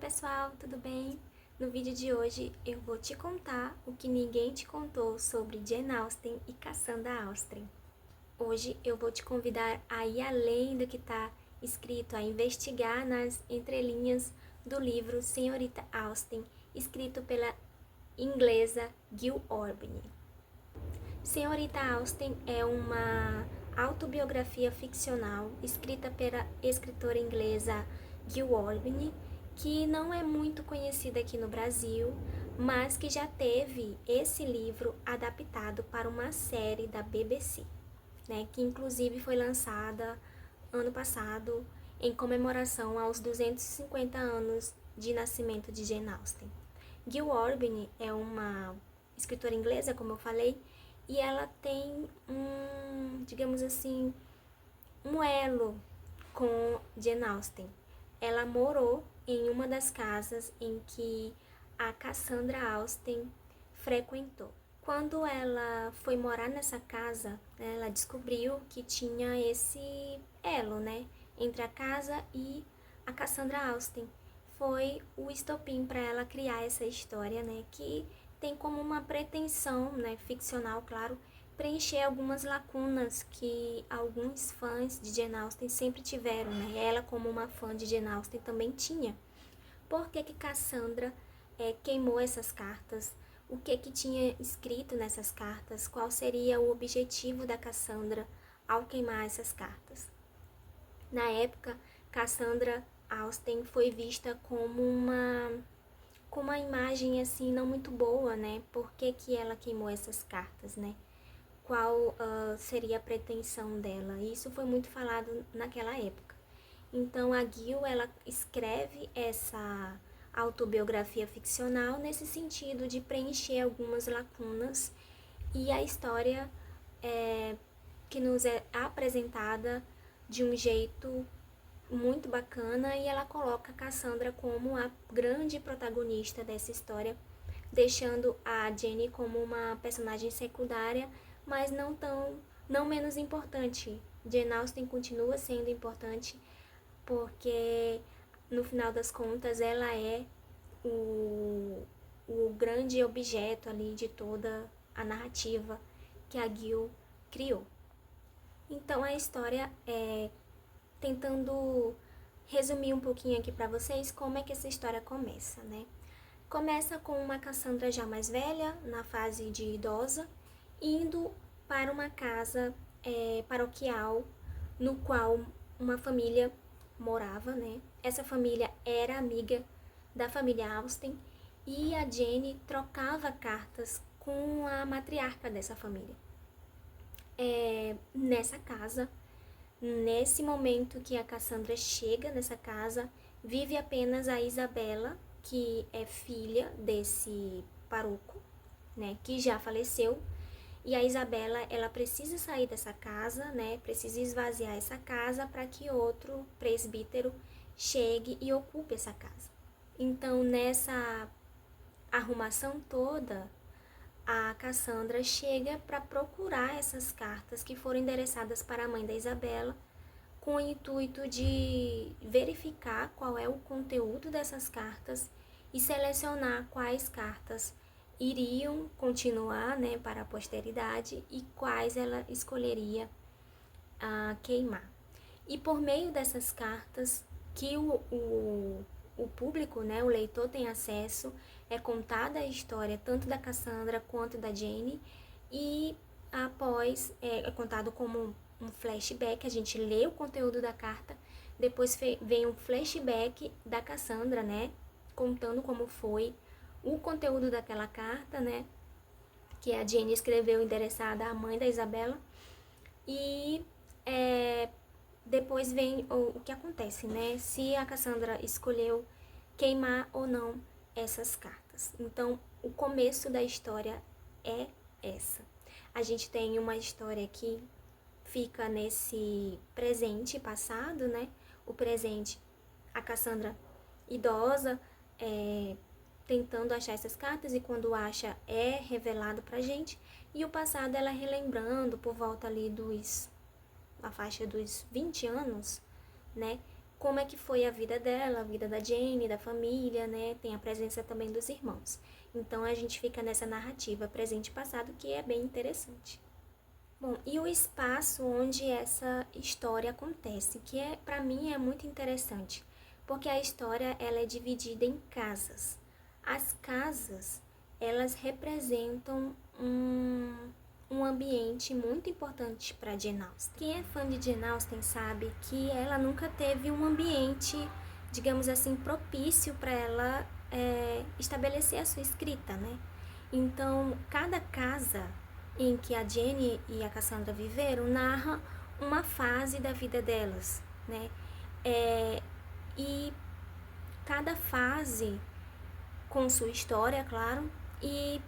pessoal, tudo bem? No vídeo de hoje eu vou te contar o que ninguém te contou sobre Jane Austen e Cassandra Austen. Hoje eu vou te convidar a ir além do que está escrito, a investigar nas entrelinhas do livro Senhorita Austen, escrito pela inglesa Gill Albany. Senhorita Austen é uma autobiografia ficcional escrita pela escritora inglesa Gill Albany, que não é muito conhecida aqui no Brasil, mas que já teve esse livro adaptado para uma série da BBC, né, que inclusive foi lançada ano passado em comemoração aos 250 anos de nascimento de Jane Austen. Gill Albany é uma escritora inglesa, como eu falei, e ela tem digamos assim, um elo com Jane Austen. Ela morou em uma das casas em que a Cassandra Austen frequentou. Quando ela foi morar nessa casa, ela descobriu que tinha esse elo, né, entre a casa e a Cassandra Austen. Foi o estopim para ela criar essa história, né, que tem como uma pretensão, né, ficcional, claro, preencher algumas lacunas que alguns fãs de Jane Austen sempre tiveram, né? Ela, como uma fã de Jane Austen, também tinha. Por que Cassandra queimou essas cartas? O que tinha escrito nessas cartas? Qual seria o objetivo da Cassandra ao queimar essas cartas? Na época, Cassandra Austen foi vista como uma imagem assim não muito boa, né? Por que ela queimou essas cartas, né? Qual seria a pretensão dela? Isso foi muito falado naquela época. Então a Gill, ela escreve essa autobiografia ficcional nesse sentido de preencher algumas lacunas, e a história que nos é apresentada de um jeito muito bacana, e ela coloca Cassandra como a grande protagonista dessa história, deixando a Jane como uma personagem secundária, mas não menos importante. Jane Austen continua sendo importante porque no final das contas ela é o grande objeto ali de toda a narrativa que a Gill criou. Então a história tentando resumir um pouquinho aqui para vocês como é que essa história começa, né? Começa com uma Cassandra já mais velha, na fase de idosa, indo para uma casa paroquial no qual uma família morava, né? Essa família era amiga da família Austen, e a Jane trocava cartas com a matriarca dessa família. Nessa casa, nesse momento que a Cassandra chega nessa casa, vive apenas a Isabela, que é filha desse pároco, né, que já faleceu. E a Isabela, ela precisa sair dessa casa, né, precisa esvaziar essa casa para que outro presbítero chegue e ocupe essa casa. Então, nessa arrumação toda, a Cassandra chega para procurar essas cartas que foram endereçadas para a mãe da Isabela, com o intuito de verificar qual é o conteúdo dessas cartas e selecionar quais cartas iriam continuar, né, para a posteridade e quais ela escolheria queimar. E por meio dessas cartas que o público, né, o leitor tem acesso, é contada a história tanto da Cassandra quanto da Jane, e após é contado como um flashback, a gente lê o conteúdo da carta, depois vem um flashback da Cassandra, né, contando como foi o conteúdo daquela carta, né, que a Jane escreveu endereçada à mãe da Isabela, e depois vem o que acontece, né, se a Cassandra escolheu queimar ou não essas cartas. Então, o começo da história é essa. A gente tem uma história que fica nesse presente passado, né? O presente, a Cassandra idosa, tentando achar essas cartas, e quando acha é revelado pra gente. E o passado ela relembrando por volta ali a faixa dos 20 anos, né? como é que foi a vida dela, a vida da Jane, da família, né? Tem a presença também dos irmãos. Então a gente fica nessa narrativa presente e passado que é bem interessante. Bom, e o espaço onde essa história acontece, que para mim é muito interessante, porque a história ela é dividida em casas. As casas, elas representam um ambiente muito importante para Jane Austen. Quem é fã de Jane Austen sabe que ela nunca teve um ambiente, digamos assim, propício para ela estabelecer a sua escrita, né? Então, cada casa em que a Jane e a Cassandra viveram narra uma fase da vida delas, né? E cada fase com sua história, claro, e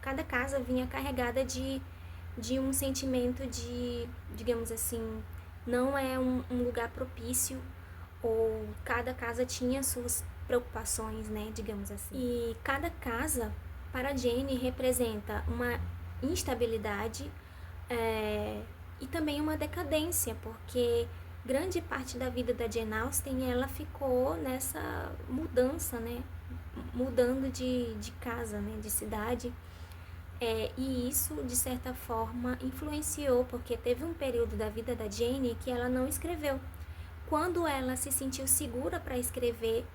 cada casa vinha carregada de um sentimento de, digamos assim, não é um lugar propício, ou cada casa tinha suas preocupações, né, digamos assim. E cada casa, para Jane, representa uma instabilidade e também uma decadência, porque grande parte da vida da Jane Austen, ela ficou nessa mudança, né, mudando de casa, né, de cidade. E isso, de certa forma, influenciou, porque teve um período da vida da Jane que ela não escreveu. Quando ela se sentiu segura para escrever,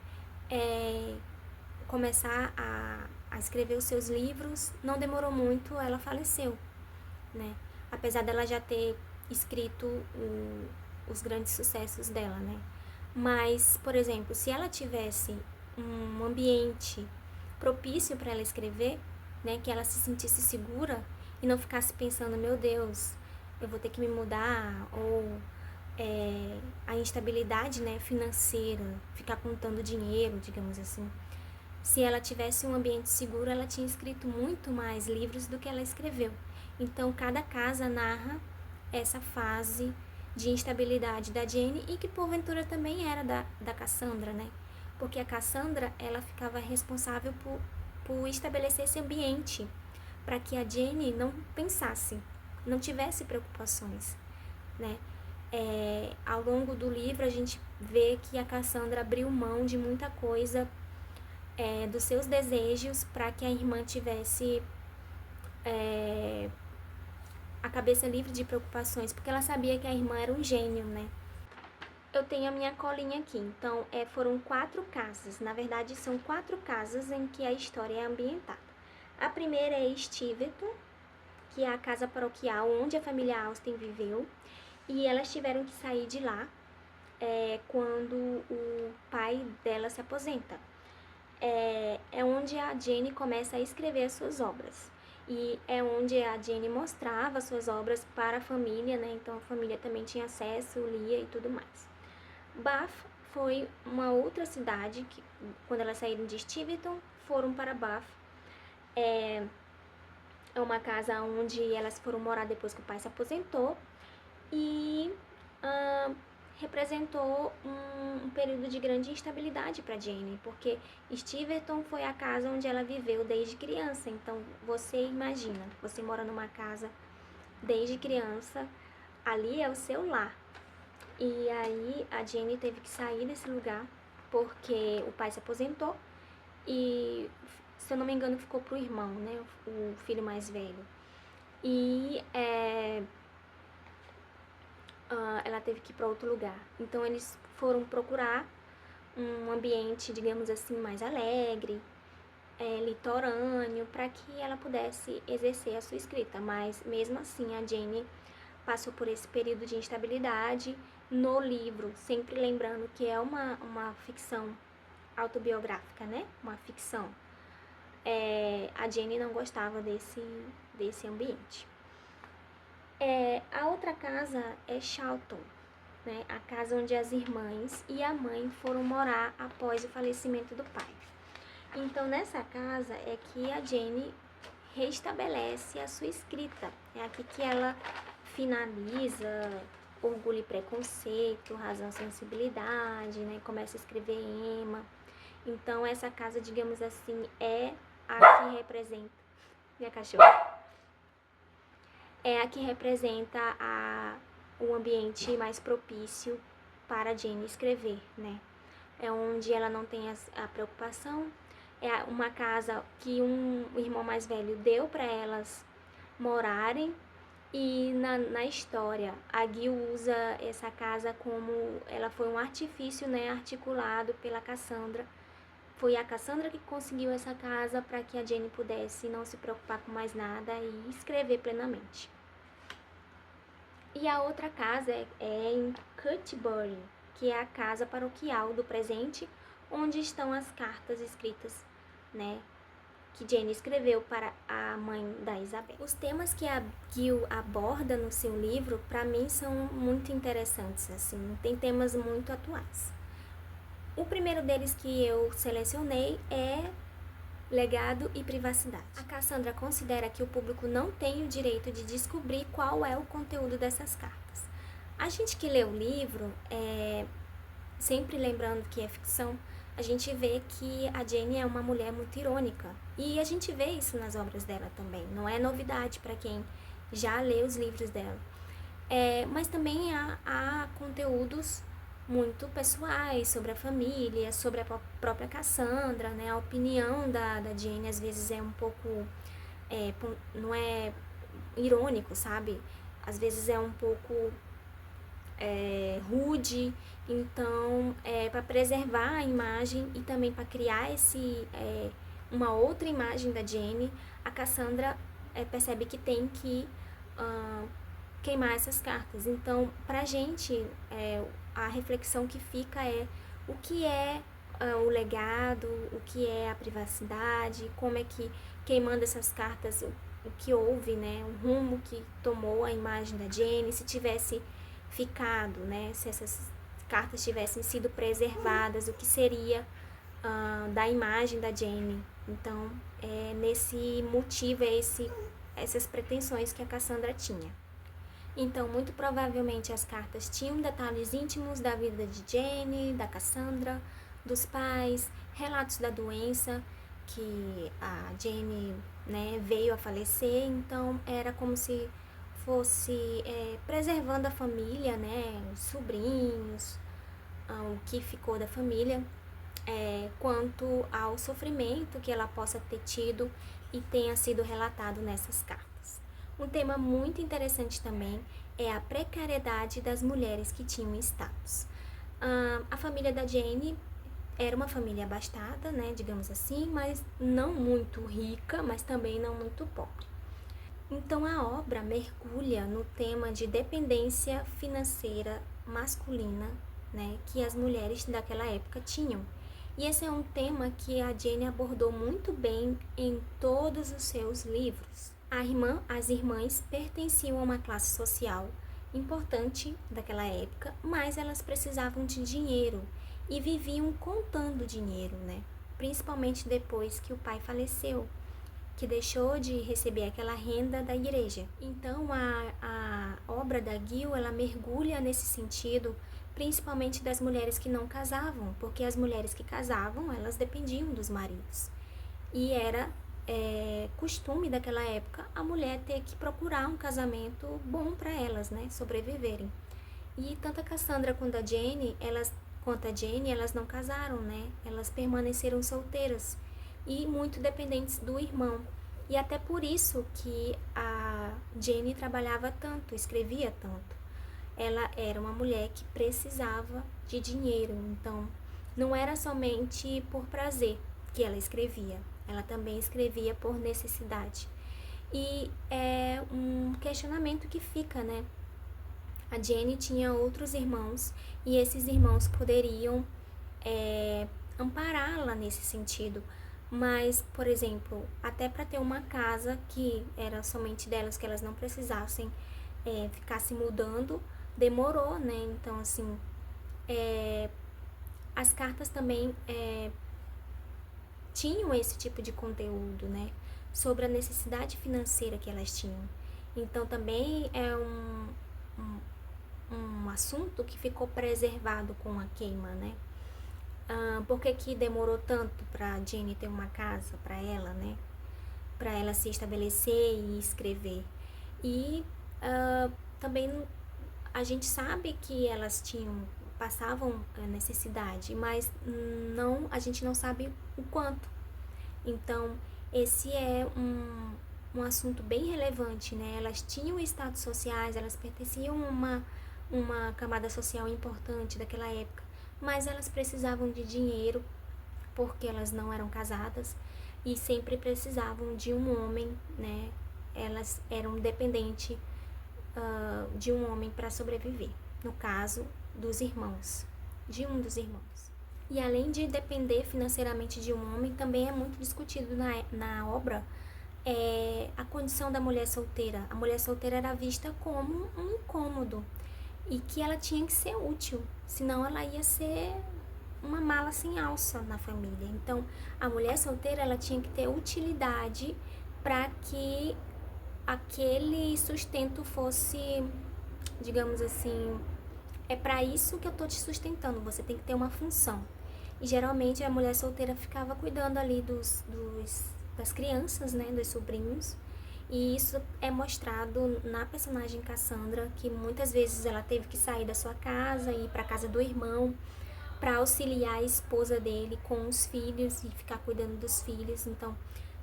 começar a escrever os seus livros, não demorou muito, ela faleceu, né? Apesar dela já ter escrito os grandes sucessos dela, né? Mas, por exemplo, se ela tivesse um ambiente propício para ela escrever, né, que ela se sentisse segura e não ficasse pensando, meu Deus, eu vou ter que me mudar, ou a instabilidade, né, financeira, ficar contando dinheiro, digamos assim. Se ela tivesse um ambiente seguro, ela tinha escrito muito mais livros do que ela escreveu. Então, cada casa narra essa fase de instabilidade da Jane e que porventura também era da Cassandra, né? Porque a Cassandra, ela ficava responsável por estabelecer esse ambiente para que a Jane não pensasse, não tivesse preocupações, né? Ao longo do livro a gente vê que a Cassandra abriu mão de muita coisa, dos seus desejos, para que a irmã tivesse a cabeça livre de preocupações, porque ela sabia que a irmã era um gênio, né? Eu tenho a minha colinha aqui, então foram 4 casas, na verdade são 4 casas em que a história é ambientada. A primeira é Steventon, que é a casa paroquial onde a família Austen viveu, e elas tiveram que sair de lá quando o pai dela se aposenta. É onde a Jane começa a escrever as suas obras. E é onde a Jane mostrava suas obras para a família, né? Então a família também tinha acesso, lia e tudo mais. Bath foi uma outra cidade que, quando elas saíram de Steventon, foram para Bath. É uma casa onde elas foram morar depois que o pai se aposentou, e representou um período de grande instabilidade para Jane, porque Steventon foi a casa onde ela viveu desde criança. Então você imagina, você mora numa casa desde criança, ali é o seu lar. E aí a Jane teve que sair desse lugar porque o pai se aposentou e, se eu não me engano, ficou pro irmão, né, o filho mais velho. E ela teve que ir para outro lugar. Então eles foram procurar um ambiente, digamos assim, mais alegre, litorâneo, para que ela pudesse exercer a sua escrita. Mas mesmo assim a Jane passou por esse período de instabilidade no livro, sempre lembrando que é uma ficção autobiográfica, né? Uma ficção. A Jane não gostava desse ambiente. A outra casa é Chawton, né? A casa onde as irmãs e a mãe foram morar após o falecimento do pai. Então, nessa casa é que a Jane restabelece a sua escrita. É aqui que ela finaliza Orgulho e Preconceito, Razão e Sensibilidade, né? Começa a escrever Emma. Então, essa casa, digamos assim, é a que representa... Minha cachorra. É a que representa o ambiente mais propício para Jane escrever, né? É onde ela não tem a preocupação. É uma casa que um irmão mais velho deu para elas morarem. E na história, a Gil usa essa casa como ela foi um artifício, né, articulado pela Cassandra. Foi a Cassandra que conseguiu essa casa para que a Jane pudesse não se preocupar com mais nada e escrever plenamente. E a outra casa é em Cutbury, que é a casa paroquial do presente, onde estão as cartas escritas, né, que Jane escreveu para a mãe da Isabel. Os temas que a Gil aborda no seu livro, para mim, são muito interessantes, assim, tem temas muito atuais. O primeiro deles que eu selecionei é legado e privacidade. A Cassandra considera que o público não tem o direito de descobrir qual é o conteúdo dessas cartas. A gente que lê o livro, sempre lembrando que é ficção, a gente vê que a Jane é uma mulher muito irônica. E a gente vê isso nas obras dela também. Não é novidade para quem já lê os livros dela. Mas também há conteúdos muito pessoais sobre a família, sobre a própria Cassandra, né? A opinião da Jane às vezes é um pouco, não é irônico, sabe? Às vezes é um pouco rude. Então, para preservar a imagem e também para criar uma outra imagem da Jane, a Cassandra percebe que tem que queimar essas cartas. Então, pra gente, a reflexão que fica é o que é o legado, o que é a privacidade, como é que queimando essas cartas, o que houve, né, o rumo que tomou a imagem da Jane, se tivesse ficado, né, se essas cartas tivessem sido preservadas, o que seria da imagem da Jane. Então, nesse motivo, essas pretensões que a Cassandra tinha. Então, muito provavelmente as cartas tinham detalhes íntimos da vida de Jane, da Cassandra, dos pais, relatos da doença, que a Jane, né, veio a falecer. Então, era como se fosse preservando a família, né, os sobrinhos, o que ficou da família, quanto ao sofrimento que ela possa ter tido e tenha sido relatado nessas cartas. Um tema muito interessante também é a precariedade das mulheres que tinham status. A família da Jane era uma família abastada, né, digamos assim, mas não muito rica, mas também não muito pobre. Então a obra mergulha no tema de dependência financeira masculina, né, que as mulheres daquela época tinham. E esse é um tema que a Jane abordou muito bem em todos os seus livros. As irmãs pertenciam a uma classe social importante daquela época, mas elas precisavam de dinheiro e viviam contando dinheiro, né? Principalmente depois que o pai faleceu, que deixou de receber aquela renda da igreja. Então a obra da Gil, ela mergulha nesse sentido, principalmente das mulheres que não casavam, porque as mulheres que casavam, elas dependiam dos maridos. E era costume daquela época a mulher ter que procurar um casamento bom para elas, né, sobreviverem. E tanto a Cassandra quanto a Jane, elas não casaram, né, elas permaneceram solteiras e muito dependentes do irmão. E até por isso que a Jane trabalhava tanto, escrevia tanto. Ela era uma mulher que precisava de dinheiro, então não era somente por prazer que ela escrevia, ela também escrevia por necessidade. E é um questionamento que fica, né? A Jane tinha outros irmãos e esses irmãos poderiam ampará-la nesse sentido. Mas, por exemplo, até para ter uma casa que era somente delas, que elas não precisassem ficar se mudando, demorou, né? Então, assim, as cartas também tinham esse tipo de conteúdo, né? Sobre a necessidade financeira que elas tinham. Então, também é um assunto que ficou preservado com a queima, né? Por que demorou tanto para Jane ter uma casa para ela, né? Para ela se estabelecer e escrever. E também a gente sabe que elas tinham passavam necessidade, mas a gente não sabe o quanto. Então, esse é um assunto bem relevante, né? Elas tinham status sociais, elas pertenciam a uma camada social importante daquela época, mas elas precisavam de dinheiro porque elas não eram casadas e sempre precisavam de um homem, né? Elas eram dependentes de um homem para sobreviver, no caso dos irmãos, de um dos irmãos. E além de depender financeiramente de um homem, também é muito discutido na obra a condição da mulher solteira. A mulher solteira era vista como um incômodo e que ela tinha que ser útil, senão ela ia ser uma mala sem alça na família. Então, a mulher solteira ela tinha que ter utilidade para que aquele sustento fosse, digamos assim, é para isso que eu tô te sustentando, você tem que ter uma função. E geralmente a mulher solteira ficava cuidando ali das crianças, né, dos sobrinhos. E isso é mostrado na personagem Cassandra, que muitas vezes ela teve que sair da sua casa e ir para casa do irmão para auxiliar a esposa dele com os filhos e ficar cuidando dos filhos. Então,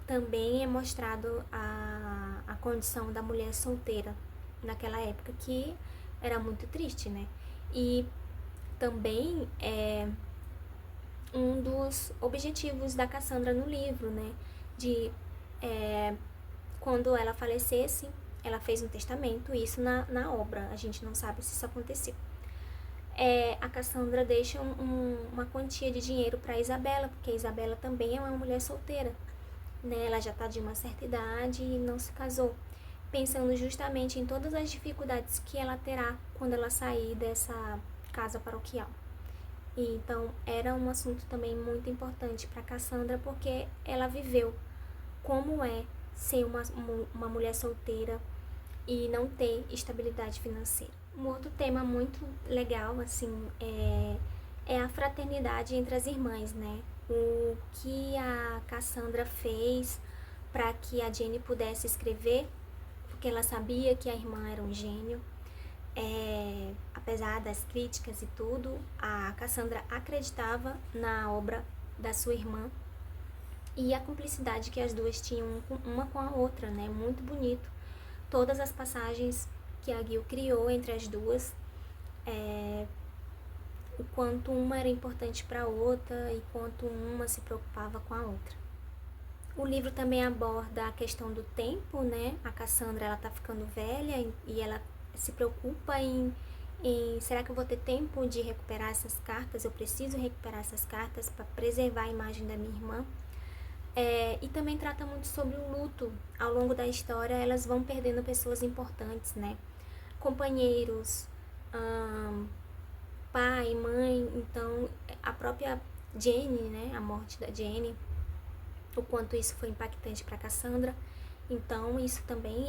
também é mostrado a condição da mulher solteira naquela época, que era muito triste, né? E também é um dos objetivos da Cassandra no livro, né? De quando ela falecesse, ela fez um testamento, isso na obra, a gente não sabe se isso aconteceu. A Cassandra deixa uma quantia de dinheiro para Isabela, porque a Isabela também é uma mulher solteira, né? Ela já está de uma certa idade e não se casou, pensando justamente em todas as dificuldades que ela terá quando ela sair dessa casa paroquial. E então era um assunto também muito importante para Cassandra, porque ela viveu como é ser uma mulher solteira e não ter estabilidade financeira. Um outro tema muito legal, assim, é a fraternidade entre as irmãs, né? O que a Cassandra fez para que a Jenny pudesse escrever, porque ela sabia que a irmã era um gênio. Apesar das críticas e tudo, a Cassandra acreditava na obra da sua irmã e a cumplicidade que as duas tinham uma com a outra, né? Muito bonito. Todas as passagens que a Gil criou entre as duas, o quanto uma era importante para a outra e quanto uma se preocupava com a outra. O livro também aborda a questão do tempo, né? A Cassandra, ela tá ficando velha e ela se preocupa em será que eu vou ter tempo de recuperar essas cartas? Eu preciso recuperar essas cartas para preservar a imagem da minha irmã. E também trata muito sobre o luto. Ao longo da história, elas vão perdendo pessoas importantes, né? Companheiros, pai, mãe. Então, a própria Jenny, né? A morte da Jenny, o quanto isso foi impactante para Cassandra. Então, isso também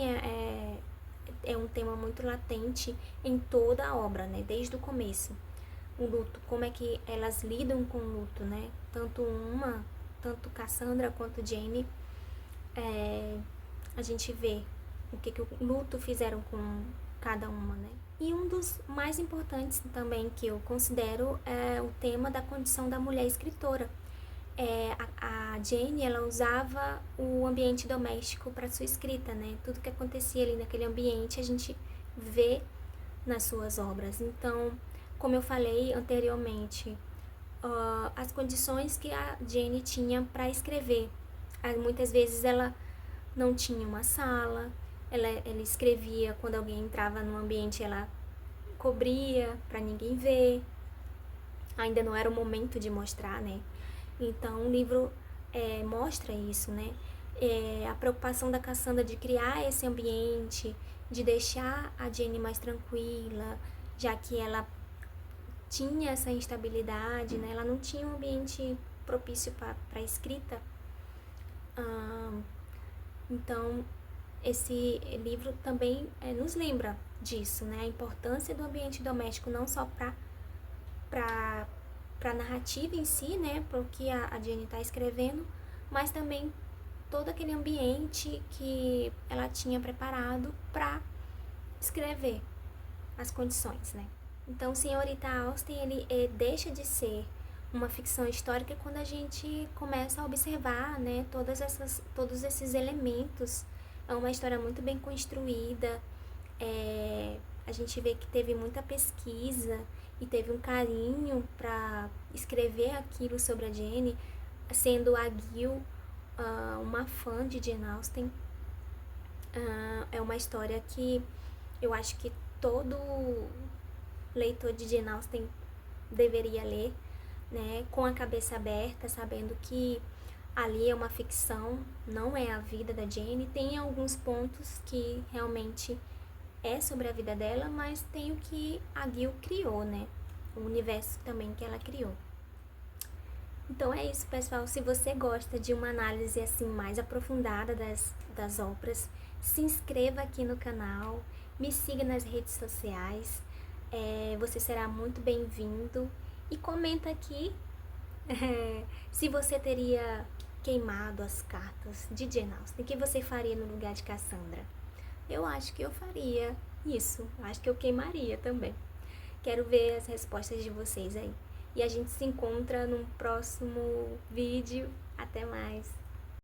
é um tema muito latente em toda a obra, né? Desde o começo. O luto, como é que elas lidam com o luto, né? Tanto Cassandra quanto Jenny, a gente vê o que o luto fizeram com cada uma, né? E um dos mais importantes também que eu considero é o tema da condição da mulher escritora. A Jane, ela usava o ambiente doméstico para sua escrita, né? Tudo que acontecia ali naquele ambiente a gente vê nas suas obras. Então, como eu falei anteriormente, as condições que a Jane tinha para escrever. Muitas vezes ela não tinha uma sala, ela escrevia quando alguém entrava no ambiente, ela cobria para ninguém ver. Ainda não era o momento de mostrar, né? Então o livro mostra isso, né? A preocupação da Cassandra de criar esse ambiente, de deixar a Jenny mais tranquila, já que ela tinha essa instabilidade, né? Ela não tinha um ambiente propício para escrita. Então, esse livro também nos lembra disso, né? A importância do ambiente doméstico não só para a narrativa em si, né? Para o que a Jenny está escrevendo, mas também todo aquele ambiente que ela tinha preparado para escrever as condições, né? Então, Senhorita Austen, ele deixa de ser uma ficção histórica quando a gente começa a observar, né, todos esses elementos. É uma história muito bem construída, a gente vê que teve muita pesquisa e teve um carinho para escrever aquilo sobre a Jane, sendo a Gil uma fã de Jane Austen. É uma história que eu acho que todo leitor de Jane Austen deveria ler, né, com a cabeça aberta, sabendo que ali é uma ficção, não é a vida da Jane. Tem alguns pontos que realmente é sobre a vida dela, mas tem o que a Gil criou, né? O universo também que ela criou. Então é isso, pessoal. Se você gosta de uma análise assim mais aprofundada das obras, se inscreva aqui no canal, me siga nas redes sociais, você será muito bem-vindo. E comenta aqui se você teria queimado as cartas de Jane Austen, o que você faria no lugar de Cassandra? Eu acho que eu faria isso, acho que eu queimaria também. Quero ver as respostas de vocês aí. E a gente se encontra num próximo vídeo. Até mais!